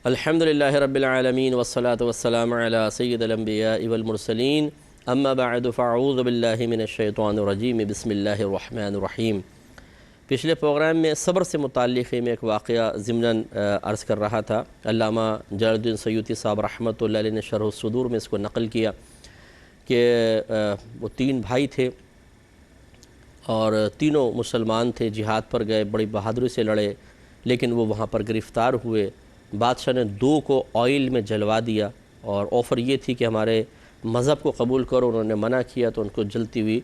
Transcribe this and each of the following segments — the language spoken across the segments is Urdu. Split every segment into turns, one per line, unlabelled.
الحمدللہ رب العالمین والصلاة والسلام علی سید الانبیاء والمرسلین اما بعد فاعوذ باللہ من الشیطان الرجیم بسم اللہ الرحمن الرحیم۔ پچھلے پروگرام میں صبر سے متعلق میں ایک واقعہ ضمناً عرض کر رہا تھا۔ علامہ جلال الدین سیوطی صاحب رحمۃ اللہ علیہ نے شرح الصدور میں اس کو نقل کیا کہ وہ تین بھائی تھے اور تینوں مسلمان تھے، جہاد پر گئے، بڑی بہادری سے لڑے، لیکن وہ وہاں پر گرفتار ہوئے۔ بادشاہ نے دو کو آئل میں جلوا دیا اور آفر یہ تھی کہ ہمارے مذہب کو قبول کرو، انہوں نے منع کیا تو ان کو جلتی ہوئی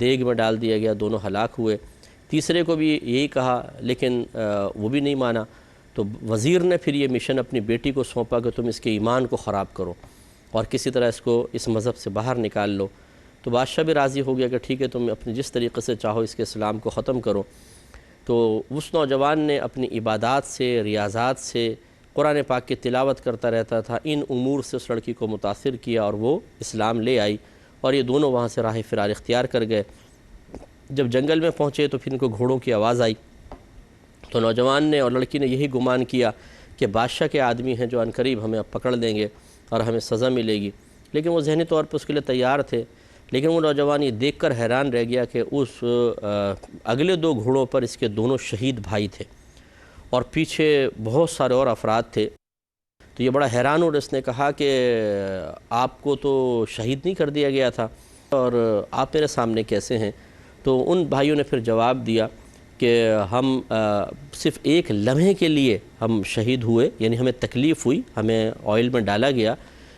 دیگ میں ڈال دیا گیا، دونوں ہلاک ہوئے۔ تیسرے کو بھی یہی کہا لیکن وہ بھی نہیں مانا، تو وزیر نے پھر یہ مشن اپنی بیٹی کو سونپا کہ تم اس کے ایمان کو خراب کرو اور کسی طرح اس کو اس مذہب سے باہر نکال لو۔ تو بادشاہ بھی راضی ہو گیا کہ ٹھیک ہے، تم اپنے جس طریقے سے چاہو اس کے اسلام کو ختم کرو۔ تو اس نوجوان نے اپنی عبادات سے، ریاضات سے، قرآن پاک کی تلاوت کرتا رہتا تھا، ان امور سے اس لڑکی کو متاثر کیا اور وہ اسلام لے آئی اور یہ دونوں وہاں سے راہ فرار اختیار کر گئے۔ جب جنگل میں پہنچے تو پھر ان کو گھوڑوں کی آواز آئی، تو نوجوان نے اور لڑکی نے یہی گمان کیا کہ بادشاہ کے آدمی ہیں جو عنقریب ہمیں اب پکڑ لیں گے اور ہمیں سزا ملے گی، لیکن وہ ذہنی طور پر اس کے لیے تیار تھے۔ لیکن وہ نوجوان یہ دیکھ کر حیران رہ گیا کہ اس اگلے دو گھوڑوں پر اس کے دونوں شہید بھائی تھے اور پیچھے بہت سارے اور افراد تھے۔ تو یہ بڑا حیران اور اس نے کہا کہ آپ کو تو شہید نہیں کر دیا گیا تھا اور آپ میرے سامنے کیسے ہیں؟ تو ان بھائیوں نے پھر جواب دیا کہ ہم صرف ایک لمحے کے لیے ہم شہید ہوئے، یعنی ہمیں تکلیف ہوئی، ہمیں آئل میں ڈالا گیا،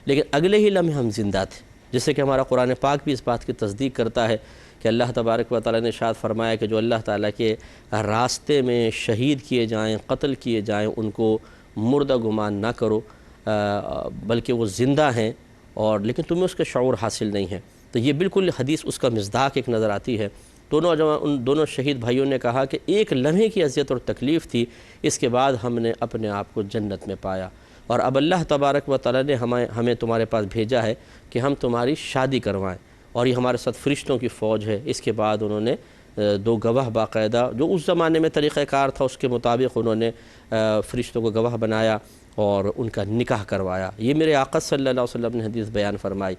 لیکن اگلے ہی لمحے ہم زندہ تھے، جس سے کہ ہمارا قرآن پاک بھی اس بات کی تصدیق کرتا ہے کہ اللہ تبارک و تعالیٰ نے ارشاد فرمایا کہ جو اللہ تعالیٰ کے راستے میں شہید کیے جائیں، قتل کیے جائیں، ان کو مردہ گمان نہ کرو، بلکہ وہ زندہ ہیں اور لیکن تمہیں اس کا شعور حاصل نہیں ہے۔ تو یہ بالکل حدیث اس کا مصداق ایک نظر آتی ہے۔ ان دونوں شہید بھائیوں نے کہا کہ ایک لمحے کی اذیت اور تکلیف تھی، اس کے بعد ہم نے اپنے آپ کو جنت میں پایا اور اب اللہ تبارک و تعالیٰ نے ہمیں تمہارے پاس بھیجا ہے کہ ہم تمہاری شادی کروائیں، اور یہ ہمارے ساتھ فرشتوں کی فوج ہے۔ اس کے بعد انہوں نے دو گواہ باقاعدہ، جو اس زمانے میں طریقہ کار تھا اس کے مطابق انہوں نے فرشتوں کو گواہ بنایا اور ان کا نکاح کروایا۔ یہ میرے آقا صلی اللہ علیہ وسلم نے حدیث بیان فرمائی۔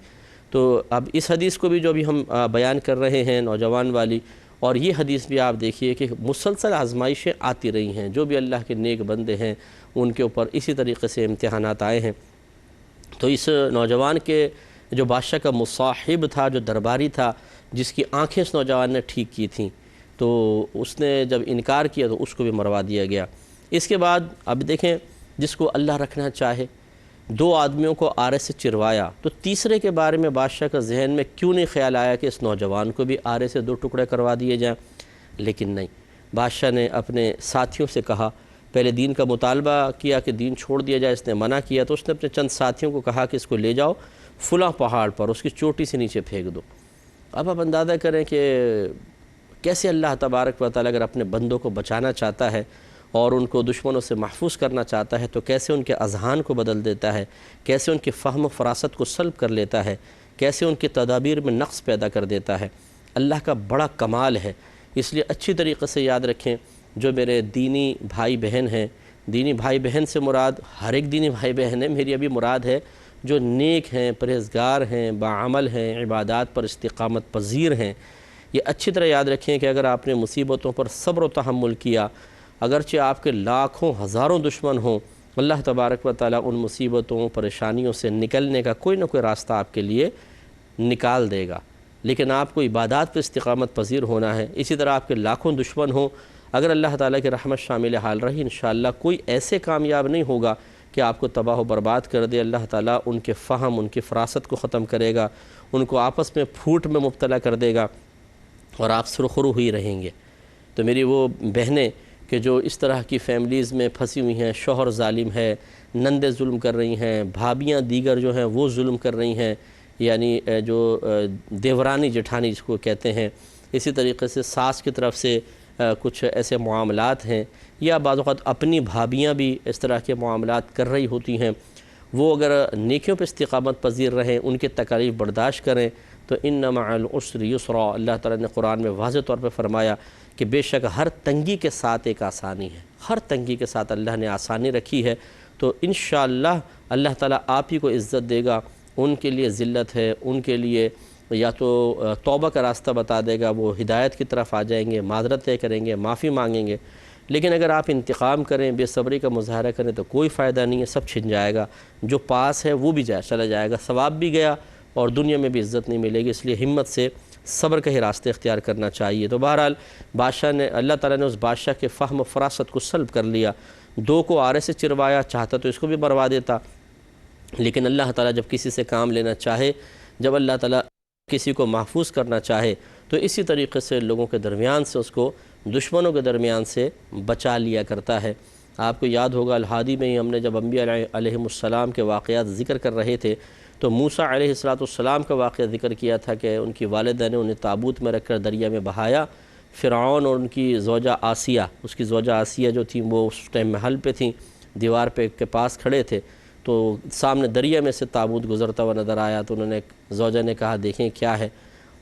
تو اب اس حدیث کو بھی جو بھی ہم بیان کر رہے ہیں نوجوان والی، اور یہ حدیث بھی آپ دیکھیے کہ مسلسل آزمائشیں آتی رہی ہیں، جو بھی اللہ کے نیک بندے ہیں ان کے اوپر اسی طریقے سے امتحانات آئے ہیں۔ تو اس نوجوان کے جو بادشاہ کا مصاحب تھا، جو درباری تھا، جس کی آنکھیں اس نوجوان نے ٹھیک کی تھیں، تو اس نے جب انکار کیا تو اس کو بھی مروا دیا گیا۔ اس کے بعد اب دیکھیں، جس کو اللہ رکھنا چاہے، دو آدمیوں کو آرے سے چروایا، تو تیسرے کے بارے میں بادشاہ کا ذہن میں کیوں نہیں خیال آیا کہ اس نوجوان کو بھی آرے سے دو ٹکڑے کروا دیے جائیں؟ لیکن نہیں، بادشاہ نے اپنے ساتھیوں سے کہا، پہلے دین کا مطالبہ کیا کہ دین چھوڑ دیا جائے، اس نے منع کیا تو اس نے اپنے چند ساتھیوں کو کہا کہ اس کو لے جاؤ فلاں پہاڑ پر، اس کی چوٹی سے نیچے پھینک دو۔ اب آپ اندازہ کریں کہ کیسے اللہ تبارک و تعالیٰ اگر اپنے بندوں کو بچانا چاہتا ہے اور ان کو دشمنوں سے محفوظ کرنا چاہتا ہے تو کیسے ان کے اذہان کو بدل دیتا ہے، کیسے ان کے فہم و فراست کو سلب کر لیتا ہے، کیسے ان کی تدابیر میں نقص پیدا کر دیتا ہے۔ اللہ کا بڑا کمال ہے۔ اس لیے اچھی طریقے سے یاد رکھیں، جو میرے دینی بھائی بہن ہیں، دینی بھائی بہن سے مراد ہر ایک دینی بھائی بہن ہے، میری ابھی مراد ہے جو نیک ہیں، پرہیزگار ہیں، باعمل ہیں، عبادات پر استقامت پذیر ہیں۔ یہ اچھی طرح یاد رکھیں کہ اگر آپ نے مصیبتوں پر صبر و تحمل کیا، اگرچہ آپ کے لاکھوں ہزاروں دشمن ہوں، اللہ تبارک و تعالیٰ ان مصیبتوں پریشانیوں سے نکلنے کا کوئی نہ کوئی راستہ آپ کے لیے نکال دے گا، لیکن آپ کو عبادات پر استقامت پذیر ہونا ہے۔ اسی طرح آپ کے لاکھوں دشمن ہوں، اگر اللہ تعالیٰ کی رحمت شامل حال رہی، انشاءاللہ کوئی ایسے کامیاب نہیں ہوگا کہ آپ کو تباہ و برباد کر دے۔ اللہ تعالیٰ ان کے فہم، ان کی فراست کو ختم کرے گا، ان کو آپس میں پھوٹ میں مبتلا کر دے گا اور آپ سرخرو ہی رہیں گے۔ تو میری وہ بہنیں کہ جو اس طرح کی فیملیز میں پھنسی ہوئی ہیں، شوہر ظالم ہے، نندیں ظلم کر رہی ہیں، بھابیاں دیگر جو ہیں وہ ظلم کر رہی ہیں، یعنی جو دیورانی جٹھانی جس کو کہتے ہیں، اسی طریقے سے ساس کی طرف سے کچھ ایسے معاملات ہیں، یا بعض اوقات اپنی بھابیاں بھی اس طرح کے معاملات کر رہی ہوتی ہیں، وہ اگر نیکیوں پہ استقامت پذیر رہیں، ان کے تکالیف برداشت کریں تو ان مع العسر یسرا، اللہ تعالیٰ نے قرآن میں واضح طور پہ فرمایا کہ بے شک ہر تنگی کے ساتھ ایک آسانی ہے، ہر تنگی کے ساتھ اللہ نے آسانی رکھی ہے۔ تو انشاءاللہ اللہ تعالیٰ آپ ہی کو عزت دے گا. ان کے لیے ذلت ہے، ان کے لیے یا تو توبہ کا راستہ بتا دے گا، وہ ہدایت کی طرف آ جائیں گے، معذرتیں کریں گے، معافی مانگیں گے. لیکن اگر آپ انتقام کریں، بے صبری کا مظاہرہ کریں تو کوئی فائدہ نہیں ہے، سب چھن جائے گا. جو پاس ہے وہ بھی چلا جائے گا، ثواب بھی گیا اور دنیا میں بھی عزت نہیں ملے گی. اس لیے ہمت سے صبر کا ہی راستے اختیار کرنا چاہیے. تو بہرحال بادشاہ نے، اللہ تعالیٰ نے اس بادشاہ کے فہم و فراست کو سلب کر لیا. 2 کو آرے سے چروایا، چاہتا تو اس کو بھی مروا دیتا. لیکن اللہ تعالیٰ جب کسی سے کام لینا چاہے، جب اللہ تعالیٰ کسی کو محفوظ کرنا چاہے تو اسی طریقے سے لوگوں کے درمیان سے اس کو دشمنوں کے درمیان سے بچا لیا کرتا ہے. آپ کو یاد ہوگا الحادی میں ہی ہم نے جب انبیاء علیہم السلام کے واقعات ذکر کر رہے تھے تو موسیٰ علیہ السلام کا واقعہ ذکر کیا تھا کہ ان کی والدہ نے انہیں تابوت میں رکھ کر دریا میں بہایا. فرعون اور ان کی زوجہ آسیہ، اس کی زوجہ آسیہ جو تھیں وہ اس ٹائم محل پہ تھیں، دیوار پہ کے پاس کھڑے تھے، تو سامنے دریا میں سے تابوت گزرتا ہوا نظر آیا. تو انہوں نے، زوجہ نے کہا دیکھیں کیا ہے،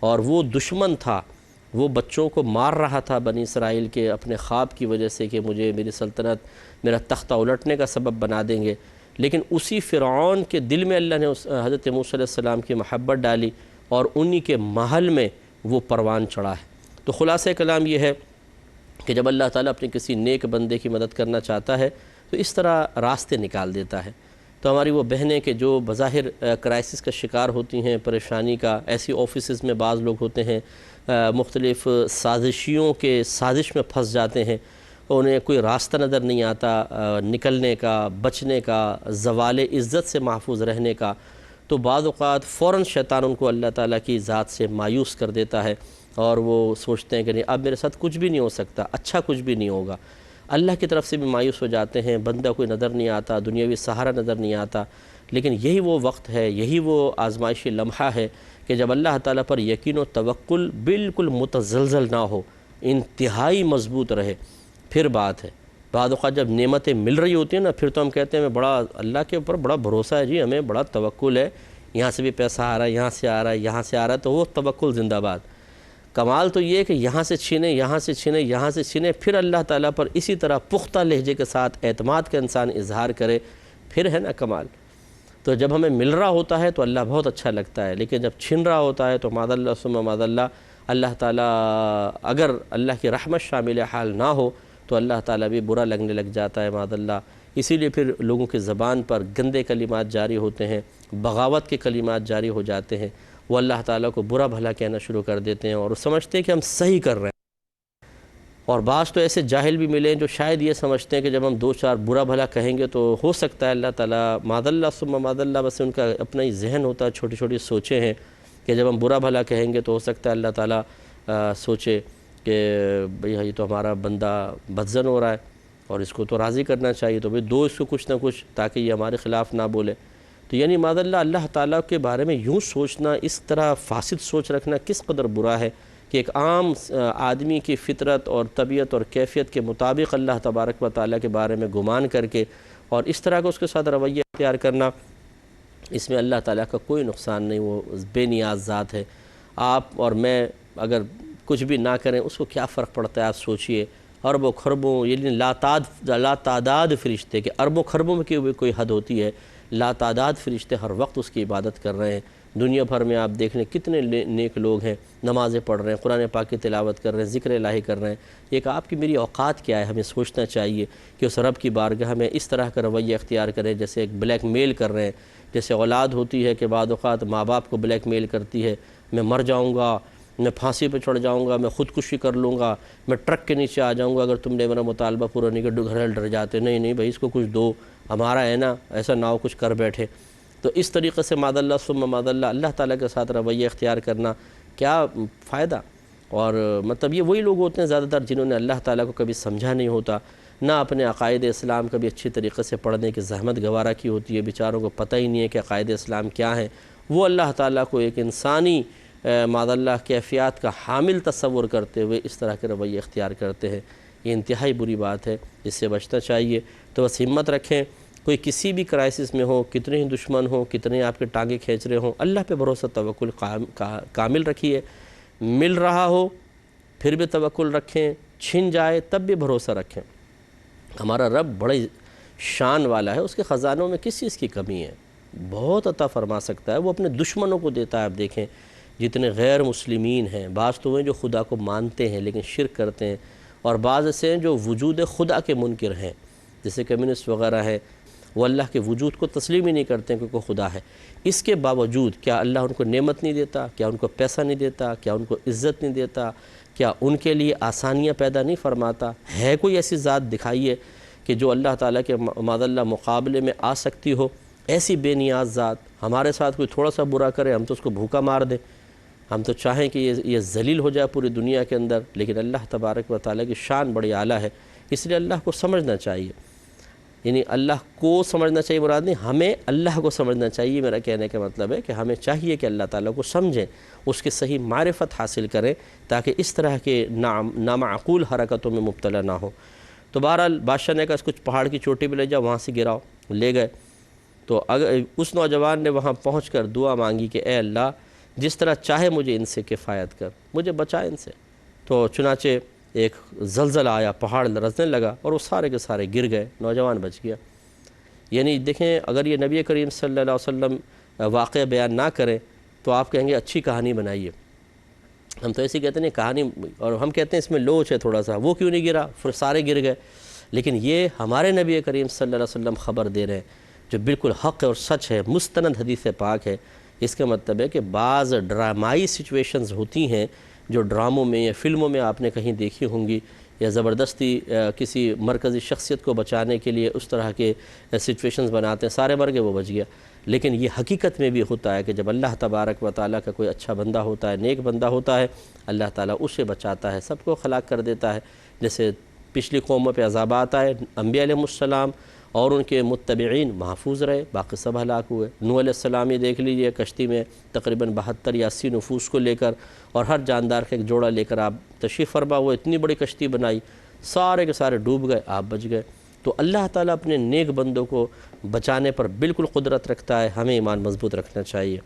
اور وہ دشمن تھا، وہ بچوں کو مار رہا تھا بنی اسرائیل کے اپنے خواب کی وجہ سے کہ مجھے میری سلطنت، میرا تختہ الٹنے کا سبب بنا دیں گے. لیکن اسی فرعون کے دل میں اللہ نے حضرت موسیٰ علیہ السلام کی محبت ڈالی اور انہی کے محل میں وہ پروان چڑھا ہے. تو خلاصہ کلام یہ ہے کہ جب اللہ تعالیٰ اپنے کسی نیک بندے کی مدد کرنا چاہتا ہے تو اس طرح راستے نکال دیتا ہے. تو ہماری وہ بہنیں کہ جو بظاہر کرائسس کا شکار ہوتی ہیں، پریشانی کا، ایسی آفیسز میں بعض لوگ ہوتے ہیں مختلف سازشیوں کے سازش میں پھنس جاتے ہیں، انہیں کوئی راستہ نظر نہیں آتا نکلنے کا، بچنے کا، زوال عزت سے محفوظ رہنے کا. تو بعض اوقات فوراً شیطان ان کو اللہ تعالیٰ کی ذات سے مایوس کر دیتا ہے اور وہ سوچتے ہیں کہ نہیں اب میرے ساتھ کچھ بھی نہیں ہو سکتا، اچھا کچھ بھی نہیں ہوگا. اللہ کی طرف سے بھی مایوس ہو جاتے ہیں، بندہ کوئی نظر نہیں آتا، دنیاوی سہارا نظر نہیں آتا. لیکن یہی وہ وقت ہے، یہی وہ آزمائشی لمحہ ہے کہ جب اللہ تعالیٰ پر یقین و توکل بالکل متزلزل نہ ہو، انتہائی مضبوط رہے، پھر بات ہے. بعض اوقات جب نعمتیں مل رہی ہوتی ہیں نا، پھر تو ہم کہتے ہیں ہمیں بڑا اللہ کے اوپر بڑا بھروسہ ہے جی، ہمیں بڑا توکل ہے، یہاں سے بھی پیسہ آ رہا ہے، یہاں سے آ رہا ہے، یہاں سے آ رہا ہے، تو وہ توکل زندہ باد. کمال تو یہ ہے کہ یہاں سے چھینے، یہاں سے چھینے، یہاں سے چھینے، پھر اللہ تعالیٰ پر اسی طرح پختہ لہجے کے ساتھ اعتماد کا انسان اظہار کرے، پھر ہے نا کمال. تو جب ہمیں مل رہا ہوتا ہے تو اللہ بہت اچھا لگتا ہے، لیکن جب چھن رہا ہوتا ہے تو معاذ اللہ ثم معاذ اللہ، اللہ تعالیٰ اگر اللہ کی رحمت شامل حال نہ ہو تو اللہ تعالیٰ بھی برا لگنے لگ جاتا ہے معاذ اللہ. اسی لیے پھر لوگوں کی زبان پر گندے کلمات جاری ہوتے ہیں، بغاوت کے کلمات جاری ہو جاتے ہیں، وہ اللہ تعالیٰ کو برا بھلا کہنا شروع کر دیتے ہیں اور سمجھتے ہیں کہ ہم صحیح کر رہے ہیں. اور بعض تو ایسے جاہل بھی ملے ہیں جو شاید یہ سمجھتے ہیں کہ جب ہم 2-4 برا بھلا کہیں گے تو ہو سکتا ہے اللہ تعالیٰ معاذ اللہ ثم معاذ اللہ، بس ان کا اپنا ہی ذہن ہوتا ہے، چھوٹی چھوٹی سوچیں ہیں کہ جب ہم برا بھلا کہیں گے تو ہو سکتا ہے اللہ تعالیٰ سوچے کہ بھئی یہ تو ہمارا بندہ بدزن ہو رہا ہے اور اس کو تو راضی کرنا چاہیے، تو بھئی دو اس کو کچھ نہ کچھ تاکہ یہ ہمارے خلاف نہ بولے. تو یعنی معاذ اللہ اللہ تعالیٰ کے بارے میں یوں سوچنا، اس طرح فاسد سوچ رکھنا کس قدر برا ہے کہ ایک عام آدمی کی فطرت اور طبیعت اور کیفیت کے مطابق اللہ تبارک و تعالیٰ کے بارے میں گمان کر کے اور اس طرح کا اس کے ساتھ رویہ اختیار کرنا، اس میں اللہ تعالیٰ کا کوئی نقصان نہیں، وہ بے نیاز ذات ہے. آپ اور میں اگر کچھ بھی نہ کریں اس کو کیا فرق پڑتا ہے، آپ سوچئے. اربوں خربوں، یعنی لا تعداد فرشتے، کہ اربوں خربوں میں کی کوئی حد ہوتی ہے، لا تعداد فرشتے ہر وقت اس کی عبادت کر رہے ہیں. دنیا بھر میں آپ دیکھ لیں کتنے نیک لوگ ہیں، نمازیں پڑھ رہے ہیں، قرآن پاک کی تلاوت کر رہے ہیں، ذکر الہی کر رہے ہیں. ایک آپ کی میری اوقات کیا ہے، ہمیں سوچنا چاہیے کہ اس رب کی بارگاہ میں اس طرح کا رویہ اختیار کریں جیسے ایک بلیک میل کر رہے ہیں. جیسے اولاد ہوتی ہے کہ بعض اوقات ماں باپ کو بلیک میل کرتی ہے، میں مر جاؤں گا، میں پھانسی پہ چڑھ جاؤں گا، میں خودکشی کر لوں گا، میں ٹرک کے نیچے آ جاؤں گا اگر تم نے میرا مطالبہ پورا نہیں کر. گھر ڈر جاتے، نہیں نہیں بھائی اس کو کچھ دو، ہمارا ہے نا، ایسا نہ ہو کچھ کر بیٹھے. تو اس طریقے سے معاذ اللہ ثم معاذ اللہ اللہ تعالیٰ کے ساتھ رویہ اختیار کرنا کیا فائدہ. اور مطلب یہ وہی لوگ ہوتے ہیں زیادہ تر جنہوں نے اللہ تعالیٰ کو کبھی سمجھا نہیں ہوتا، نہ اپنے عقائد اسلام کبھی اچھی طریقے سے پڑھنے کی زحمت گوارہ کی ہوتی ہے، بیچاروں کو پتہ ہی نہیں ہے کہ عقائد اسلام کیا ہیں. وہ اللہ تعالیٰ کو ایک انسانی معاذ اللہ کیفیات کا حامل تصور کرتے ہوئے اس طرح کے رویے اختیار کرتے ہیں. یہ انتہائی بری بات ہے، اس سے بچنا چاہیے. تو بس ہمت رکھیں، کوئی کسی بھی کرائسس میں ہو، کتنے ہی دشمن ہوں، کتنے آپ کے ٹانگیں کھینچ رہے ہوں، اللہ پہ بھروسہ توکل کامل رکھیے. مل رہا ہو پھر بھی توکل رکھیں، چھن جائے تب بھی بھروسہ رکھیں. ہمارا رب بڑے شان والا ہے، اس کے خزانوں میں کس چیز کی کمی ہے؟ بہت عطا فرما سکتا ہے، وہ اپنے دشمنوں کو دیتا ہے۔ آپ دیکھیں جتنے غیر مسلمین ہیں، بعض تو ہیں جو خدا کو مانتے ہیں لیکن شرک کرتے ہیں، اور بعض ایسے ہیں جو وجود خدا کے منکر ہیں، جیسے کمیونسٹ وغیرہ ہیں، وہ اللہ کے وجود کو تسلیم ہی نہیں کرتے کہ کوئی خدا ہے۔ اس کے باوجود کیا اللہ ان کو نعمت نہیں دیتا؟ کیا ان کو پیسہ نہیں دیتا؟ کیا ان کو عزت نہیں دیتا؟ کیا ان کے لیے آسانیاں پیدا نہیں فرماتا؟ ہے کوئی ایسی ذات دکھائیے کہ جو اللہ تعالیٰ کے معاذ اللہ مقابلے میں آ سکتی ہو؟ ایسی بے نیاز ذات ہمارے ساتھ کوئی تھوڑا سا برا کرے ہم تو اس کو بھوکا مار دیں، ہم تو چاہیں کہ یہ ذلیل ہو جائے پوری دنیا کے اندر، لیکن اللہ تبارک و تعالیٰ کی شان بڑی اعلیٰ ہے۔ اس لیے اللہ کو سمجھنا چاہیے، یعنی اللہ کو سمجھنا چاہیے، مراد نہیں ہمیں اللہ کو سمجھنا چاہیے۔ میرا کہنے کا مطلب ہے کہ ہمیں چاہیے کہ اللہ تعالیٰ کو سمجھیں، اس کی صحیح معرفت حاصل کریں، تاکہ اس طرح کے نامعقول حرکتوں میں مبتلا نہ ہو۔ تو بہرحال بادشاہ نے کہا اس کچھ پہاڑ کی چوٹی پہ لے جاؤ، وہاں سے گراؤ، لے گئے۔ تو اس نوجوان نے وہاں پہنچ کر دعا مانگی کہ اے اللہ جس طرح چاہے مجھے ان سے کفایت کر، مجھے بچا ان سے۔ تو چنانچہ ایک زلزلہ آیا، پہاڑ لرزنے لگا اور وہ سارے کے سارے گر گئے، نوجوان بچ گیا۔ یعنی دیکھیں اگر یہ نبی کریم صلی اللہ علیہ وسلم واقعہ بیان نہ کریں تو آپ کہیں گے اچھی کہانی بنائیے، ہم تو ایسے کہتے ہیں کہانی، اور ہم کہتے ہیں اس میں لوچ ہے تھوڑا سا، وہ کیوں نہیں گرا، پھر سارے گر گئے۔ لیکن یہ ہمارے نبی کریم صلی اللہ علیہ وسلم خبر دے رہے ہیں جو بالکل حق اور سچ ہے، مستند حدیث پاک ہے۔ اس کا مطلب ہے کہ بعض ڈرامائی سچویشنز ہوتی ہیں جو ڈراموں میں یا فلموں میں آپ نے کہیں دیکھی ہوں گی، یا زبردستی کسی مرکزی شخصیت کو بچانے کے لیے اس طرح کے سچویشنز بناتے ہیں، سارے مر گئے وہ بچ گیا۔ لیکن یہ حقیقت میں بھی ہوتا ہے کہ جب اللہ تبارک و تعالیٰ کا کوئی اچھا بندہ ہوتا ہے، نیک بندہ ہوتا ہے، اللہ تعالیٰ اسے بچاتا ہے، سب کو ہلاک کر دیتا ہے۔ جیسے پچھلی قوموں پہ عذابات آئے، انبیاء علیہ السلام اور ان کے متبعین محفوظ رہے، باقی سب ہلاک ہوئے۔ نوح علیہ السلام یہ دیکھ لیجئے، کشتی میں تقریباً 72 یا 80 نفوس کو لے کر اور ہر جاندار کا ایک جوڑا لے کر آپ تشریف فرما ہوئے، اتنی بڑی کشتی بنائی، سارے کے سارے ڈوب گئے، آپ بچ گئے۔ تو اللہ تعالیٰ اپنے نیک بندوں کو بچانے پر بالکل قدرت رکھتا ہے، ہمیں ایمان مضبوط رکھنا چاہیے۔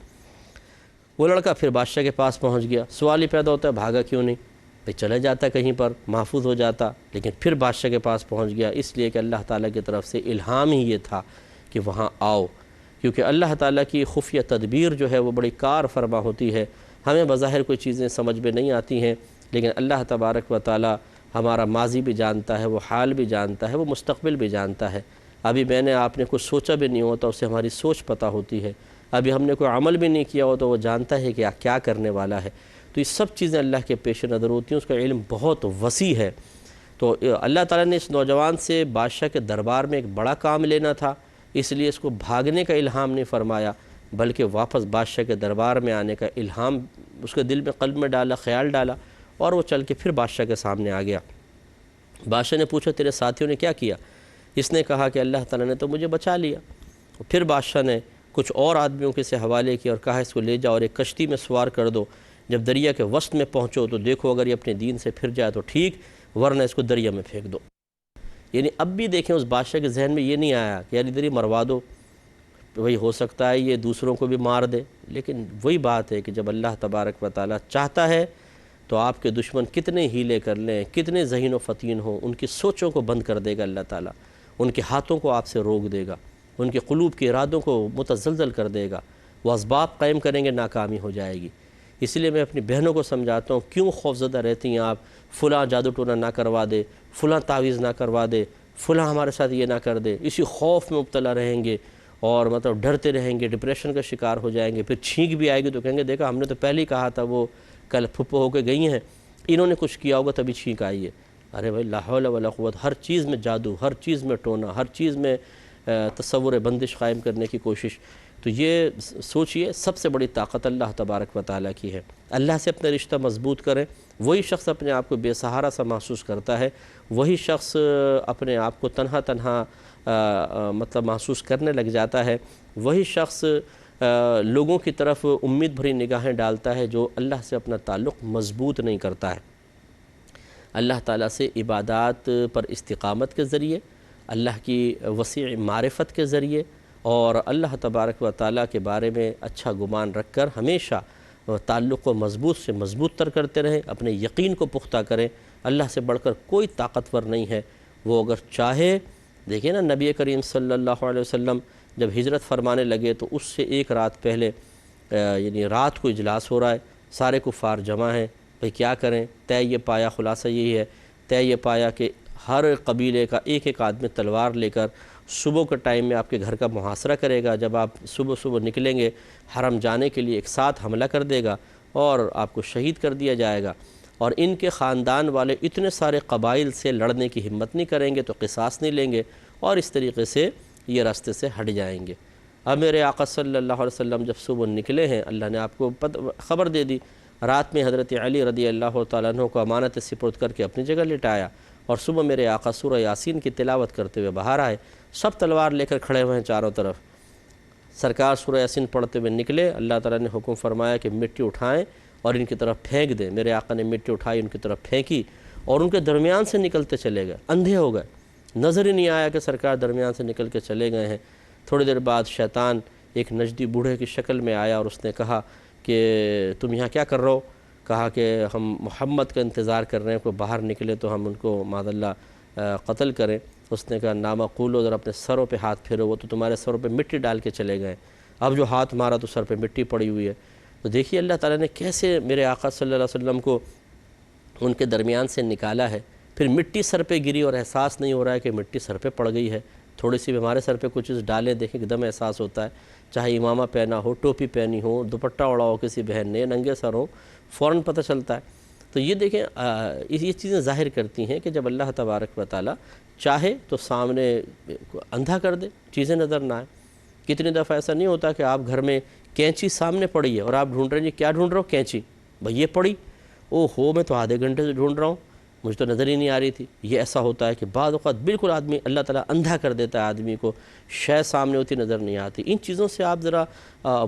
وہ لڑکا پھر بادشاہ کے پاس پہنچ گیا، سوال ہی پیدا ہوتا ہے بھاگا کیوں نہیں؟ بھئی چلے جاتا کہیں پر محفوظ ہو جاتا، لیکن پھر بادشاہ کے پاس پہنچ گیا، اس لیے کہ اللہ تعالیٰ کی طرف سے الہام ہی یہ تھا کہ وہاں آؤ، کیونکہ اللہ تعالیٰ کی خفیہ تدبیر جو ہے وہ بڑی کار فرما ہوتی ہے۔ ہمیں بظاہر کوئی چیزیں سمجھ میں نہیں آتی ہیں، لیکن اللہ تبارک و تعالیٰ ہمارا ماضی بھی جانتا ہے، وہ حال بھی جانتا ہے، وہ مستقبل بھی جانتا ہے۔ ابھی میں نے آپ نے کچھ سوچا بھی نہیں ہوتا، اسے ہماری سوچ پتہ ہوتی ہے۔ ابھی ہم نے کوئی عمل بھی نہیں کیا ہو تو وہ جانتا ہے کہ کیا کرنے والا ہے۔ تو یہ سب چیزیں اللہ کے پیش نظر ہوتی ہیں، اس کا علم بہت وسیع ہے۔ تو اللہ تعالیٰ نے اس نوجوان سے بادشاہ کے دربار میں ایک بڑا کام لینا تھا، اس لیے اس کو بھاگنے کا الہام نہیں فرمایا، بلکہ واپس بادشاہ کے دربار میں آنے کا الہام اس کے دل میں، قلب میں ڈالا، خیال ڈالا، اور وہ چل کے پھر بادشاہ کے سامنے آ گیا۔ بادشاہ نے پوچھا تیرے ساتھیوں نے کیا کیا؟ اس نے کہا کہ اللہ تعالیٰ نے تو مجھے بچا لیا۔ پھر بادشاہ نے کچھ اور آدمیوں کے سے حوالے کیا اور کہا اس کو لے جاؤ اور ایک کشتی میں سوار کر دو، جب دریا کے وسط میں پہنچو تو دیکھو اگر یہ اپنے دین سے پھر جائے تو ٹھیک، ورنہ اس کو دریا میں پھینک دو۔ یعنی اب بھی دیکھیں اس بادشاہ کے ذہن میں یہ نہیں آیا کہ یار ادھر ہی مروا دو، وہی ہو سکتا ہے یہ دوسروں کو بھی مار دے، لیکن وہی بات ہے کہ جب اللہ تبارک و تعالیٰ چاہتا ہے تو آپ کے دشمن کتنے ہیلے کر لیں، کتنے ذہین و فتین ہوں، ان کی سوچوں کو بند کر دے گا اللہ تعالیٰ، ان کے ہاتھوں کو آپ سے روک دے گا، ان کے قلوب کے ارادوں کو متزلزل کر دے گا، وہ اسباب قائم کریں گے، ناکامی ہو جائے گی۔ اس لیے میں اپنی بہنوں کو سمجھاتا ہوں، کیوں خوفزدہ رہتی ہیں آپ؟ فلاں جادو ٹونا نہ کروا دے، فلاں تعویذ نہ کروا دے، فلاں ہمارے ساتھ یہ نہ کر دے، اسی خوف میں مبتلا رہیں گے اور مطلب ڈرتے رہیں گے، ڈپریشن کا شکار ہو جائیں گے، پھر چھینک بھی آئے گی تو کہیں گے دیکھا ہم نے تو پہلے ہی کہا تھا، وہ کل پھپھو ہو کے گئی ہیں، انہوں نے کچھ کیا ہوگا تبھی چھینک آئی ہے۔ ارے بھائی لا حول ولا قوت، ہر چیز میں جادو، ہر چیز میں ٹونا، ہر چیز میں تصور بندش قائم کرنے کی کوشش۔ تو یہ سوچئے سب سے بڑی طاقت اللہ تبارک و تعالیٰ کی ہے۔ اللہ سے اپنا رشتہ مضبوط کریں، وہی شخص اپنے آپ کو بے سہارا سا محسوس کرتا ہے، وہی شخص اپنے آپ کو تنہا مطلب محسوس کرنے لگ جاتا ہے، وہی شخص لوگوں کی طرف امید بھری نگاہیں ڈالتا ہے جو اللہ سے اپنا تعلق مضبوط نہیں کرتا ہے۔ اللہ تعالیٰ سے عبادات پر استقامت کے ذریعے، اللہ کی وسیع معرفت کے ذریعے اور اللہ تبارک و تعالیٰ کے بارے میں اچھا گمان رکھ کر ہمیشہ تعلق کو مضبوط سے مضبوط تر کرتے رہیں، اپنے یقین کو پختہ کریں۔ اللہ سے بڑھ کر کوئی طاقتور نہیں ہے، وہ اگر چاہے دیکھیں نا نبی کریم صلی اللہ علیہ وسلم جب ہجرت فرمانے لگے تو اس سے ایک رات پہلے یعنی رات کو اجلاس ہو رہا ہے، سارے کفار جمع ہیں، بھئی کیا کریں؟ طے یہ پایا، خلاصہ یہی ہے، طے یہ پایا کہ ہر قبیلے کا ایک ایک آدمی تلوار لے کر صبح کے ٹائم میں آپ کے گھر کا محاصرہ کرے گا۔ جب آپ صبح صبح نکلیں گے حرم جانے کے لیے، ایک ساتھ حملہ کر دے گا اور آپ کو شہید کر دیا جائے گا، اور ان کے خاندان والے اتنے سارے قبائل سے لڑنے کی ہمت نہیں کریں گے تو قصاص نہیں لیں گے، اور اس طریقے سے یہ راستے سے ہٹ جائیں گے۔ اب میرے آقا صلی اللہ علیہ وسلم جب صبح نکلے ہیں، اللہ نے آپ کو خبر دے دی، رات میں حضرت علی رضی اللہ تعالیٰ عنہ کو امانت سپرد کر کے اپنی جگہ لٹایا، اور صبح میرے آقا سورہ یاسین کی تلاوت کرتے ہوئے باہر آئے، سب تلوار لے کر کھڑے ہوئے ہیں چاروں طرف۔ سرکار سورہ یاسین پڑھتے ہوئے نکلے، اللہ تعالیٰ نے حکم فرمایا کہ مٹی اٹھائیں اور ان کی طرف پھینک دیں۔ میرے آقا نے مٹی اٹھائی، ان کی طرف پھینکی، اور ان کے درمیان سے نکلتے چلے گئے، اندھے ہو گئے، نظر ہی نہیں آیا کہ سرکار درمیان سے نکل کے چلے گئے ہیں۔ تھوڑی دیر بعد شیطان ایک نجدی بوڑھے کی شکل میں آیا اور اس نے کہا کہ تم یہاں کیا کر رہے ہو؟ کہا کہ ہم محمد کا انتظار کر رہے ہیں، کوئی باہر نکلے تو ہم ان کو معاذ اللہ قتل کریں۔ اس نے کہا نامقولو، ذرا اپنے سروں پہ ہاتھ پھیرو، وہ تو تمہارے سروں پہ مٹی ڈال کے چلے گئے، اب جو ہاتھ مارا تو سر پہ مٹی پڑی ہوئی ہے۔ تو دیکھیے اللہ تعالیٰ نے کیسے میرے آقا صلی اللہ علیہ وسلم کو ان کے درمیان سے نکالا ہے، پھر مٹی سر پہ گری اور احساس نہیں ہو رہا ہے کہ مٹی سر پہ پڑ گئی ہے۔ تھوڑی سی بھی ہمارے سر پہ کچھ چیز ڈالیں، دیکھیں ایک دم احساس ہوتا ہے، چاہے امامہ پہنا ہو، ٹوپی پہنی ہو، دوپٹہ اڑا ہو کسی بہن نے، ننگے سر ہو، فوراً پتہ چلتا ہے۔ تو یہ دیکھیں یہ چیزیں ظاہر کرتی ہیں کہ جب اللہ تبارک و تعالیٰ چاہے تو سامنے اندھا کر دے، چیزیں نظر نہ آئیں۔ کتنی دفعہ ایسا نہیں ہوتا کہ آپ گھر میں کینچی سامنے پڑی ہے اور آپ ڈھونڈ رہے ہیں، جی کیا ڈھونڈ رہا ہو؟ کینچی۔ بھئی یہ پڑی، او ہو میں تو آدھے گھنٹے سے ڈھونڈ رہا ہوں، مجھے تو نظر ہی نہیں آ رہی تھی۔ یہ ایسا ہوتا ہے کہ بعض اوقات بالکل آدمی اللہ تعالیٰ اندھا کر دیتا ہے آدمی کو، شے سامنے ہوتی نظر نہیں آتی۔ ان چیزوں سے آپ ذرا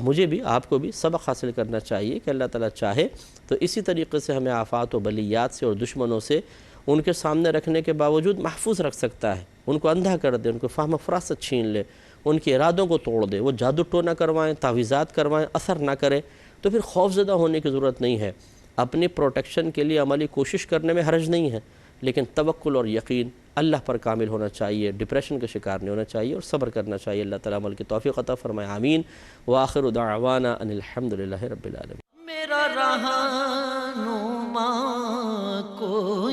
مجھے بھی آپ کو بھی سبق حاصل کرنا چاہیے کہ اللہ تعالیٰ چاہے تو اسی طریقے سے ہمیں آفات و بلیات سے اور دشمنوں سے ان کے سامنے رکھنے کے باوجود محفوظ رکھ سکتا ہے۔ ان کو اندھا کر دے، ان کو فہم و فراست چھین لے، ان کے ارادوں کو توڑ دے، وہ جادو ٹونا کروائیں، تعویذات کروائیں، اثر نہ کرے، تو پھر خوفزدہ ہونے کی ضرورت نہیں ہے۔ اپنی پروٹیکشن کے لیے عملی کوشش کرنے میں حرج نہیں ہے، لیکن توکل اور یقین اللہ پر کامل ہونا چاہیے، ڈپریشن کا شکار نہیں ہونا چاہیے اور صبر کرنا چاہیے۔ اللہ تعالیٰ عمل کی توفیق عطا فرمائے، آمین۔ وآخر دعوانا ان الحمدللہ رب العالمین۔
میرا رہنما کو